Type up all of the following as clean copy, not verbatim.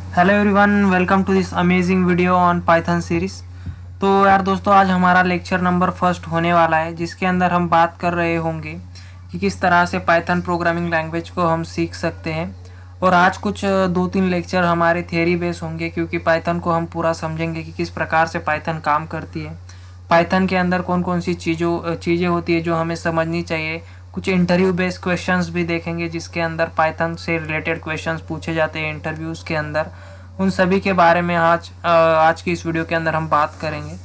Hello everyone, welcome to this amazing video on Python series. तो यार दोस्तों, आज हमारा लेक्चर नंबर फर्स्ट होने वाला है, जिसके अंदर हम बात कर रहे होंगे कि किस तरह से पाइथन प्रोग्रामिंग लैंग्वेज को हम सीख सकते हैं। और आज कुछ 2-3 लेक्चर हमारे थियरी बेस होंगे, क्योंकि पाइथन को हम पूरा समझेंगे कि किस प्रकार से पाइथन काम करती है, पाइथन के अंदर कौन कौन सी चीज़ें होती है जो हमें समझनी चाहिए। कुछ इंटरव्यू बेस्ड क्वेश्चंस भी देखेंगे, जिसके अंदर पाइथन से रिलेटेड क्वेश्चंस पूछे जाते हैं इंटरव्यूज़ के अंदर। उन सभी के बारे में आज की इस वीडियो के अंदर हम बात करेंगे।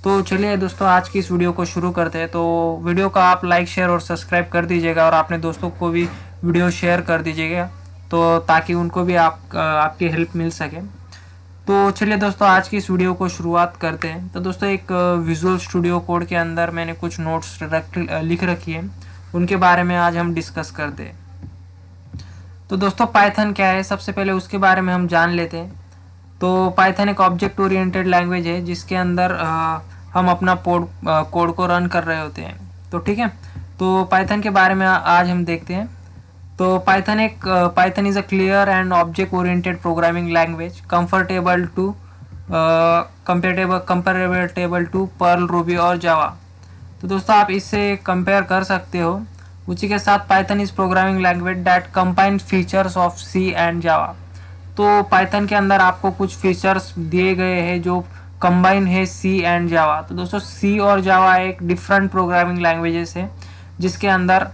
तो चलिए दोस्तों, आज की इस वीडियो को शुरू करते हैं। तो वीडियो का आप लाइक, शेयर और सब्सक्राइब कर दीजिएगा, और अपने दोस्तों को भी वीडियो शेयर कर दीजिएगा, तो ताकि उनको भी आपकी हेल्प मिल सके। तो चलिए दोस्तों, आज की इस वीडियो को शुरुआत करते हैं। तो दोस्तों, एक विजुअल स्टूडियो कोड के अंदर मैंने कुछ नोट्स लिख रखी है, उनके बारे में आज हम डिस्कस करते हैं। तो दोस्तों, पाइथन क्या है, सबसे पहले उसके बारे में हम जान लेते हैं। तो पाइथन एक ऑब्जेक्ट ओरिएंटेड लैंग्वेज है, जिसके अंदर हम अपना कोड को रन कर रहे होते हैं। तो ठीक है, तो पाइथन के बारे में आज हम देखते हैं। तो Python is a clear and object oriented programming language comparable to Perl, Ruby और जावा। तो दोस्तों, आप इससे कंपेयर कर सकते हो। उसी के साथ Python is programming language that combine features of C and Java. तो पाइथन के अंदर आपको कुछ फीचर्स दिए गए हैं जो कंबाइन है सी एंड जावा। तो दोस्तों, सी और जावा एक डिफरेंट प्रोग्रामिंग लैंग्वेजेस है, जिसके अंदर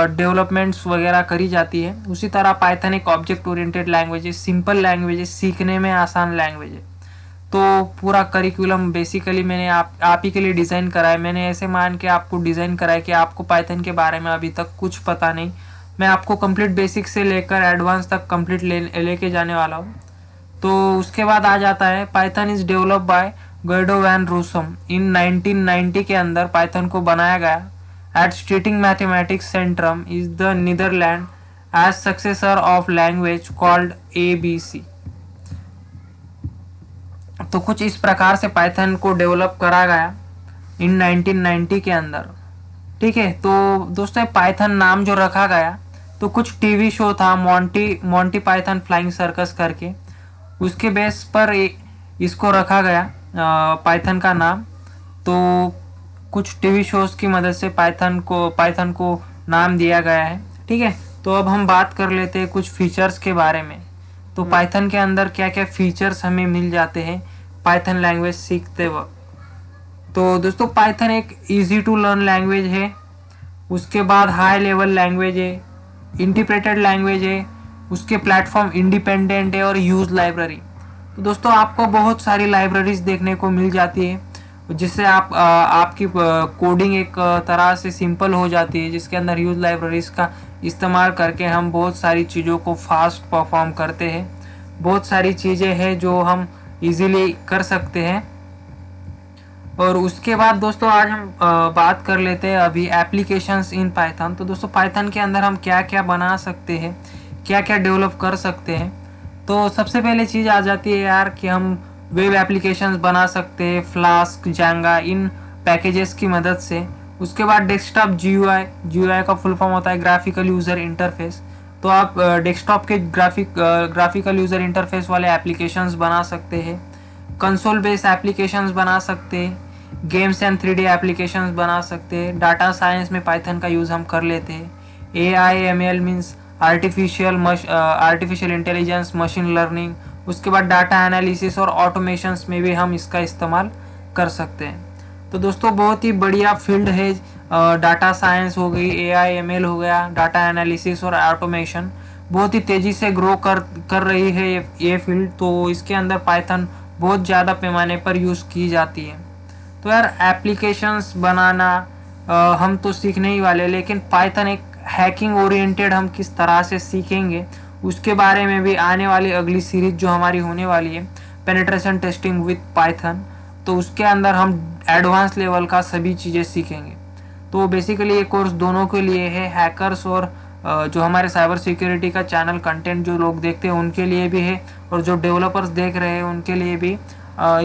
डेवलपमेंट्स वगैरह करी जाती है। उसी तरह पाइथन एक ऑब्जेक्ट ओरिएंटेड लैंग्वेज है, सिंपल लैंग्वेज है, सीखने में आसान लैंग्वेज है। तो पूरा करिकुलम बेसिकली मैंने आप ही के लिए डिज़ाइन करा है। मैंने ऐसे मान के आपको डिज़ाइन करा है कि आपको पाइथन के बारे में अभी तक कुछ पता नहीं। मैं आपको कंप्लीट बेसिक से लेकर एडवांस तक कंप्लीट लेके जाने वाला हूँ। तो उसके बाद आ जाता है, Python is develop by Guido van Rossum in 1990 के अंदर पाइथन को बनाया गया at Stichting mathematics Centrum is the Netherland as successor of language called ABC। तो कुछ इस प्रकार से पाइथन को डेवलप करा गया इन 1990 के अंदर। ठीक है, तो दोस्तों, पाइथन नाम जो रखा गया, तो कुछ टीवी शो था मोंटी पाइथन फ्लाइंग सर्कस करके, उसके बेस पर इसको रखा गया पाइथन का नाम। तो कुछ टीवी शोज की मदद से पाइथन को नाम दिया गया है। ठीक है, तो अब हम बात कर लेते हैं कुछ फीचर्स के बारे में। तो पाइथन के अंदर क्या क्या फीचर्स हमें मिल जाते हैं पाइथन लैंग्वेज सीखते वक्त। तो दोस्तों, पाइथन एक इजी टू लर्न लैंग्वेज है। उसके बाद हाई लेवल लैंग्वेज है, इंटीग्रेटेड लैंग्वेज है, उसके प्लेटफॉर्म इंडिपेंडेंट है और यूज लाइब्रेरी। तो दोस्तों, आपको बहुत सारी लाइब्रेरीज देखने को मिल जाती है, जिससे आपकी कोडिंग एक तरह से सिंपल हो जाती है, जिसके अंदर यूज लाइब्रेरीज का इस्तेमाल करके हम बहुत सारी चीज़ों को फास्ट परफॉर्म करते हैं। बहुत सारी चीज़ें हैं जो हम इजीली कर सकते हैं। और उसके बाद दोस्तों, आज हम बात कर लेते हैं अभी एप्लीकेशंस इन पाइथन। तो दोस्तों, पाइथन के अंदर हम क्या क्या बना सकते हैं, क्या क्या डेवलप कर सकते हैं। तो सबसे पहले चीज़ आ जाती है यार कि हम वेब एप्लीकेशंस बना सकते हैं फ्लास्क, जांगा, इन पैकेजेस की मदद से। उसके बाद डेस्कटॉप GUI का फुल फॉर्म होता है ग्राफिकल यूज़र इंटरफेस। तो आप डेस्कटॉप के ग्राफिकल यूज़र इंटरफेस वाले एप्लीकेशंस बना सकते हैं। कंसोल बेस्ड एप्लीकेशंस बना सकते हैं, गेम्स एंड 3D एप्लीकेशंस बना सकते हैं। डाटा साइंस में पाइथन का यूज़ हम कर लेते हैं। AI/ML means artificial intelligence, machine learning. उसके बाद डाटा एनालिसिस और ऑटोमेशंस में भी हम इसका इस्तेमाल कर सकते हैं। तो दोस्तों, बहुत ही बढ़िया फील्ड है। डाटा साइंस हो गई, AI/ML हो गया, डाटा एनालिसिस और ऑटोमेशन बहुत ही तेज़ी से ग्रो कर रही है ये फील्ड। तो इसके अंदर पाइथन बहुत ज़्यादा पैमाने पर यूज़ की जाती है। तो यार, एप्लीकेशंस बनाना हम तो सीखने ही वाले, लेकिन पाइथन एक हैकिंग ओरिएंटेड हम किस तरह से सीखेंगे, उसके बारे में भी आने वाली अगली सीरीज जो हमारी होने वाली है, पेनिट्रेशन टेस्टिंग विद पाइथन, तो उसके अंदर हम एडवांस लेवल का सभी चीज़ें सीखेंगे। तो बेसिकली ये कोर्स दोनों के लिए है, हैकर्स और जो हमारे साइबर सिक्योरिटी का चैनल कंटेंट जो लोग देखते हैं उनके लिए भी है, और जो डेवलपर्स देख रहे हैं उनके लिए भी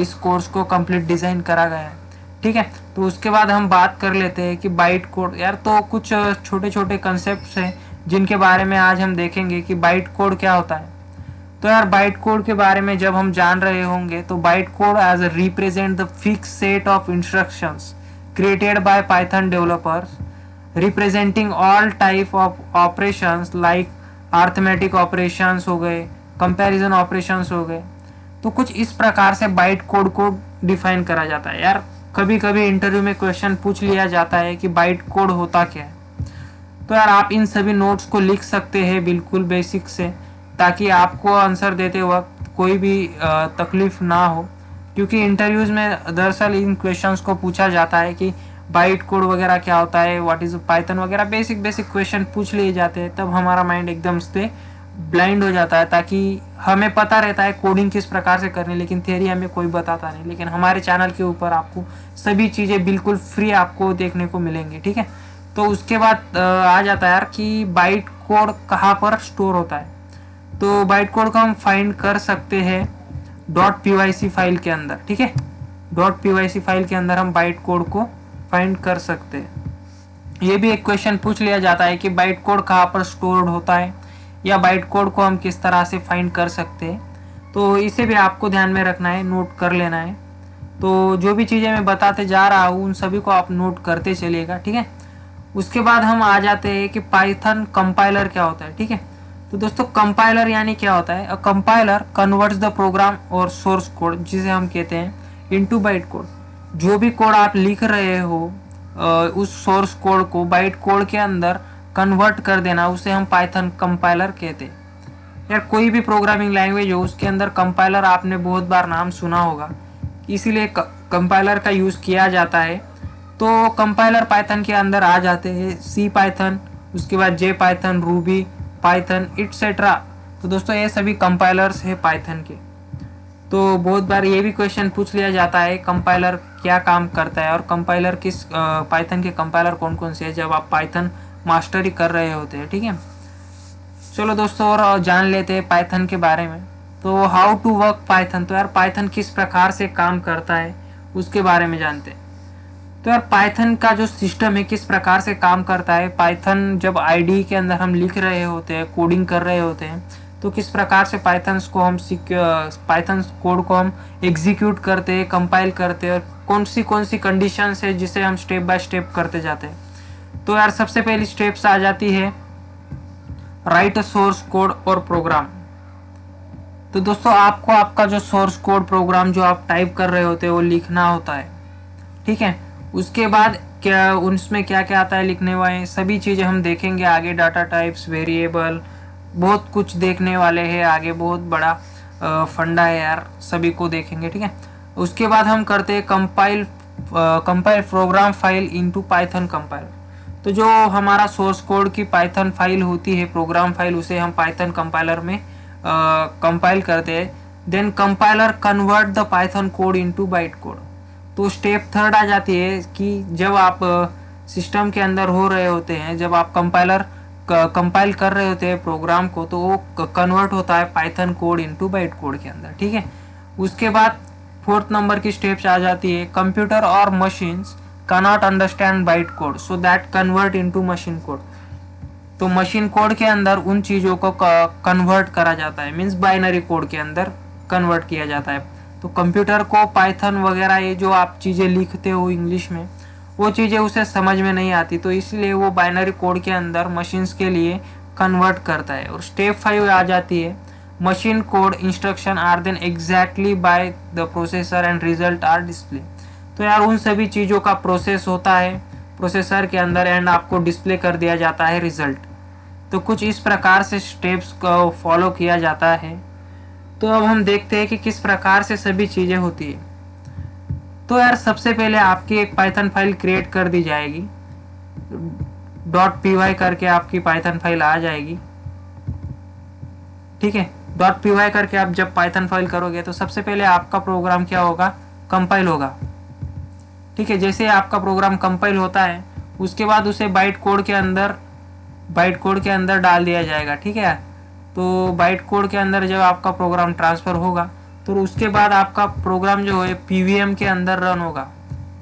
इस कोर्स को कंप्लीट डिज़ाइन करा गया है। ठीक है, तो उसके बाद हम बात कर लेते हैं कि बाइट कोड। यार, तो कुछ छोटे छोटे कंसेप्ट्स हैं जिनके बारे में आज हम देखेंगे कि बाइट कोड क्या होता है। तो यार बाइट कोड के बारे में जब हम जान रहे होंगे तो byte code as a represent the fix set of instructions created by Python developers representing all type of operations like arithmetic operations हो गए, कंपैरिजन ऑपरेशंस हो गए। तो कुछ इस प्रकार से बाइट कोड को डिफाइन करा जाता है। यार कभी कभी इंटरव्यू में क्वेश्चन पूछ लिया जाता है कि बाइट कोड होता क्या है। तो यार आप इन सभी नोट्स को लिख सकते हैं बिल्कुल बेसिक से, ताकि आपको आंसर देते वक्त कोई भी तकलीफ ना हो, क्योंकि इंटरव्यूज में दरअसल इन क्वेश्चंस को पूछा जाता है कि बाइट कोड वगैरह क्या होता है, व्हाट इज पाइथन वगैरह बेसिक बेसिक क्वेश्चन पूछ लिए जाते हैं। तब हमारा माइंड एकदम से ब्लाइंड हो जाता है, ताकि हमें पता रहता है कोडिंग किस प्रकार से करनी, लेकिन थियरी हमें कोई बताता नहीं। लेकिन हमारे चैनल के ऊपर आपको सभी चीज़ें बिल्कुल फ्री आपको देखने को मिलेंगी, ठीक है। तो उसके बाद आ जाता है यार कि बाइट कोड कहाँ पर स्टोर होता है। तो बाइट कोड को हम फाइंड कर सकते हैं .pyc फाइल के अंदर, ठीक है। .pyc फाइल के अंदर हम बाइट कोड को फाइंड कर सकते हैं। ये भी एक क्वेश्चन पूछ लिया जाता है कि बाइट कोड कहाँ पर स्टोर्ड होता है, या बाइट कोड को हम किस तरह से फाइंड कर सकते हैं। तो इसे भी आपको ध्यान में रखना है, नोट कर लेना है। तो जो भी चीज़ें मैं बताते जा रहा हूँ उन सभी को आप नोट करते चलिएगा, ठीक है। उसके बाद हम आ जाते हैं कि पाइथन कंपाइलर क्या होता है, ठीक है। तो दोस्तों कंपाइलर यानी क्या होता है? अ कंपाइलर कन्वर्ट्स द प्रोग्राम और सोर्स कोड, जिसे हम कहते हैं, इनटू बाइट कोड। जो भी कोड आप लिख रहे हो उस सोर्स कोड को बाइट कोड के अंदर कन्वर्ट कर देना, उसे हम पाइथन कंपाइलर कहते हैं। यार कोई भी प्रोग्रामिंग लैंग्वेज हो उसके अंदर कंपाइलर आपने बहुत बार नाम सुना होगा, इसीलिए कंपाइलर का यूज़ किया जाता है। तो कंपाइलर पाइथन के अंदर आ जाते हैं सी पाइथन, उसके बाद जे पाइथन, रूबी पाइथन एटसेट्रा। तो दोस्तों ये सभी कंपाइलर्स है पाइथन के। तो बहुत बार ये भी क्वेश्चन पूछ लिया जाता है कंपाइलर क्या काम करता है, और कंपाइलर किस पाइथन के कंपाइलर कौन कौन से है, जब आप पाइथन मास्टरी कर रहे होते हैं, ठीक है। चलो दोस्तों और जान लेते हैं पाइथन के बारे में। तो हाउ टू वर्क पाइथन, तो यार पाइथन किस प्रकार से काम करता है उसके बारे में जानते हैं। तो यार पाइथन का जो सिस्टम है किस प्रकार से काम करता है, पाइथन जब आईडी के अंदर हम लिख रहे होते हैं, कोडिंग कर रहे होते हैं, तो किस प्रकार से पाइथन कोड को हम एग्जीक्यूट करते हैं, कंपाइल करते हैं, और कौन सी कंडीशंस है जिसे हम स्टेप बाय स्टेप करते जाते हैं। तो यार सबसे पहली स्टेप्स आ जाती है राइट अ सोर्स कोड और प्रोग्राम। तो दोस्तों आपको आपका जो सोर्स कोड प्रोग्राम जो आप टाइप कर रहे होते हैं वो लिखना होता है, ठीक है। उसके बाद क्या उसमें क्या क्या आता है लिखने वाले सभी चीज़ें हम देखेंगे आगे, डाटा टाइप्स, वेरिएबल, बहुत कुछ देखने वाले हैं आगे, बहुत बड़ा फंडा है यार, सभी को देखेंगे, ठीक है। उसके बाद हम करते हैं compile program file into Python compiler. तो जो हमारा सोर्स कोड की पाइथन फाइल होती है, प्रोग्राम फाइल, उसे हम पाइथन कंपाइलर में कंपाइल करते हैं। Then compiler convert the Python code into byte code. तो स्टेप थर्ड आ जाती है कि जब आप सिस्टम के अंदर हो रहे होते हैं, जब आप कंपाइल कर रहे होते हैं प्रोग्राम को, तो वो कन्वर्ट होता है Python code into byte code के अंदर, ठीक है। उसके बाद फोर्थ नंबर की स्टेप्स आ जाती है कंप्यूटर और machines cannot understand byte code so that convert into machine code. तो मशीन कोड के अंदर उन चीज़ों को कन्वर्ट करा जाता है, मीन्स बाइनरी कोड के अंदर कन्वर्ट किया जाता है। तो कंप्यूटर को पाइथन वगैरह ये जो आप चीज़ें लिखते हो इंग्लिश में, वो चीज़ें उसे समझ में नहीं आती, तो इसलिए वो बाइनरी कोड के अंदर मशीन्स के लिए कन्वर्ट करता है। और स्टेप 5 आ जाती है machine code instruction are then exactly by the processor and result are display. तो यार उन सभी चीज़ों का प्रोसेस होता है प्रोसेसर के अंदर, एंड आपको डिस्प्ले कर दिया जाता है रिजल्ट। तो कुछ इस प्रकार से स्टेप्स को फॉलो किया जाता है। तो अब हम देखते हैं कि किस प्रकार से सभी चीज़ें होती है। तो यार सबसे पहले आपकी एक पाइथन फाइल क्रिएट कर दी जाएगी, .py करके आपकी पाइथन फाइल आ जाएगी, ठीक है। .py करके आप जब पाइथन फाइल करोगे तो सबसे पहले आपका प्रोग्राम क्या होगा, कंपाइल होगा, ठीक है। जैसे आपका प्रोग्राम कंपाइल होता है उसके बाद उसे बाइट कोड के अंदर डाल दिया जाएगा, ठीक है। तो बाइट कोड के अंदर जब आपका प्रोग्राम ट्रांसफ़र होगा तो उसके बाद आपका प्रोग्राम जो है पीवीएम के अंदर रन होगा।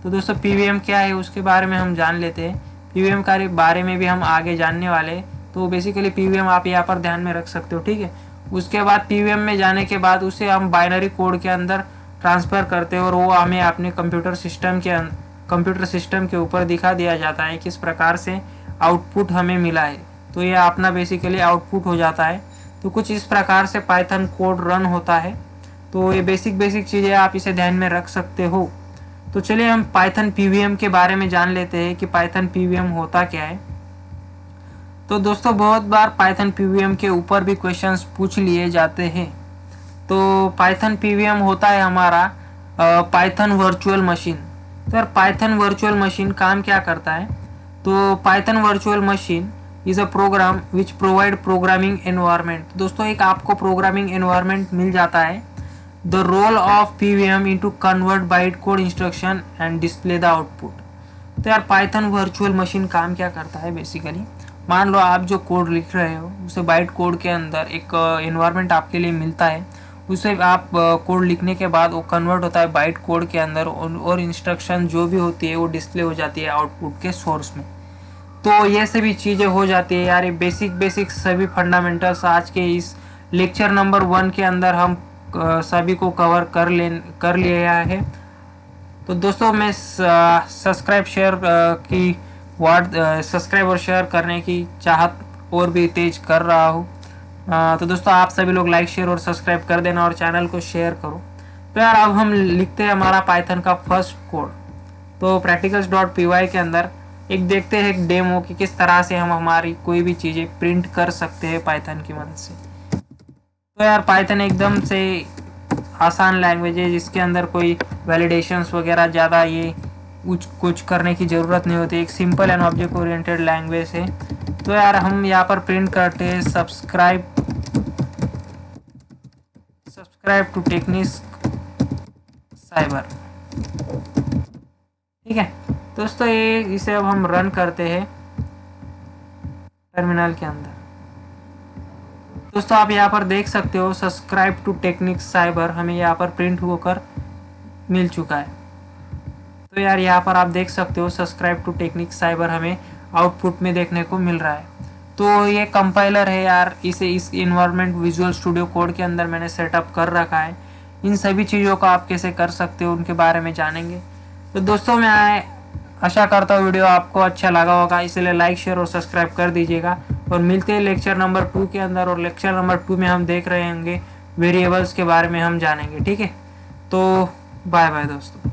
तो दोस्तों पीवीएम क्या है उसके बारे में हम जान लेते हैं। पीवीएम के बारे में भी हम आगे जानने वाले हैं। तो बेसिकली पीवीएम आप यहाँ पर ध्यान में रख सकते हो, ठीक है। उसके बाद पीवीएम में जाने के बाद उसे हम बाइनरी कोड के अंदर ट्रांसफ़र करते हैं और वो हमें अपने कंप्यूटर सिस्टम के ऊपर दिखा दिया जाता है किस प्रकार से आउटपुट हमें मिला है। तो ये अपना बेसिकली आउटपुट हो जाता है। तो कुछ इस प्रकार से पाइथन कोड रन होता है। तो ये बेसिक चीज़ें आप इसे ध्यान में रख सकते हो। तो चलिए हम पाइथन पीवीएम के बारे में जान लेते हैं कि पाइथन पीवीएम होता क्या है। तो दोस्तों बहुत बार पाइथन पीवीएम के ऊपर भी क्वेश्चंस पूछ लिए जाते हैं। तो पाइथन पीवीएम होता है हमारा पाइथन वर्चुअल मशीन। तो यार पाइथन वर्चुअल मशीन काम क्या करता है? तो Python virtual machine is a program which provide programming environment. दोस्तों एक आपको प्रोग्रामिंग एनवायरनमेंट मिल जाता है। The role of PVM into convert byte code instruction and display the output. तो यार पाइथन वर्चुअल मशीन काम क्या करता है बेसिकली, मान लो आप जो कोड लिख रहे हो उसे बाइट कोड के अंदर एक एनवायरनमेंट आपके लिए मिलता है। उसे आप कोड लिखने के बाद वो कन्वर्ट होता है बाइट कोड के अंदर और इंस्ट्रक्शन जो भी होती है वो डिस्प्ले हो जाती है आउटपुट के सोर्स में। तो ये सभी चीज़ें हो जाती है यार। ये बेसिक सभी फंडामेंटल्स आज के इस लेक्चर नंबर 1 के अंदर हम सभी को कवर कर लिया है। तो दोस्तों मैं सब्सक्राइब और शेयर करने की चाहत और भी तेज कर रहा हूँ। तो दोस्तों आप सभी लोग लाइक शेयर और सब्सक्राइब कर देना और चैनल को शेयर करो। तो यार अब हम लिखते हैं हमारा पाइथन का फर्स्ट कोड। तो practicals.py के अंदर एक देखते हैं एक डेमो कि किस तरह से हम हमारी कोई भी चीज़ें प्रिंट कर सकते हैं पाइथन की मदद से। तो यार पाइथन एकदम से आसान लैंग्वेज है जिसके अंदर कोई वैलिडेशंस वगैरह ज़्यादा ये कुछ करने की ज़रूरत नहीं होती। एक simple and object oriented language है। तो यार हम यहाँ पर प्रिंट करते हैं सब्सक्राइब टू टेक्निक्स साइबर। ठीक है दोस्तों, ये इसे अब हम रन करते हैं टर्मिनल के अंदर। दोस्तों आप यहाँ पर देख सकते हो सब्सक्राइब टू टेक्निक्स साइबर हमें यहाँ पर प्रिंट होकर मिल चुका है। तो यार यहाँ पर आप देख सकते हो सब्सक्राइब टू टेक्निक्स साइबर हमें आउटपुट में देखने को मिल रहा है। तो ये कंपाइलर है यार, इसे इस इन्वायरमेंट विजुअल स्टूडियो कोड के अंदर मैंने सेटअप कर रखा है। इन सभी चीज़ों को आप कैसे कर सकते हो उनके बारे में जानेंगे। तो दोस्तों मैं आशा करता हूँ वीडियो आपको अच्छा लगा होगा, इसलिए लाइक शेयर और सब्सक्राइब कर दीजिएगा। और मिलते हैं लेक्चर नंबर 2 के अंदर, और लेक्चर नंबर 2 में हम देख रहे होंगे वेरिएबल्स के बारे में हम जानेंगे। ठीक है, तो बाय बाय दोस्तों।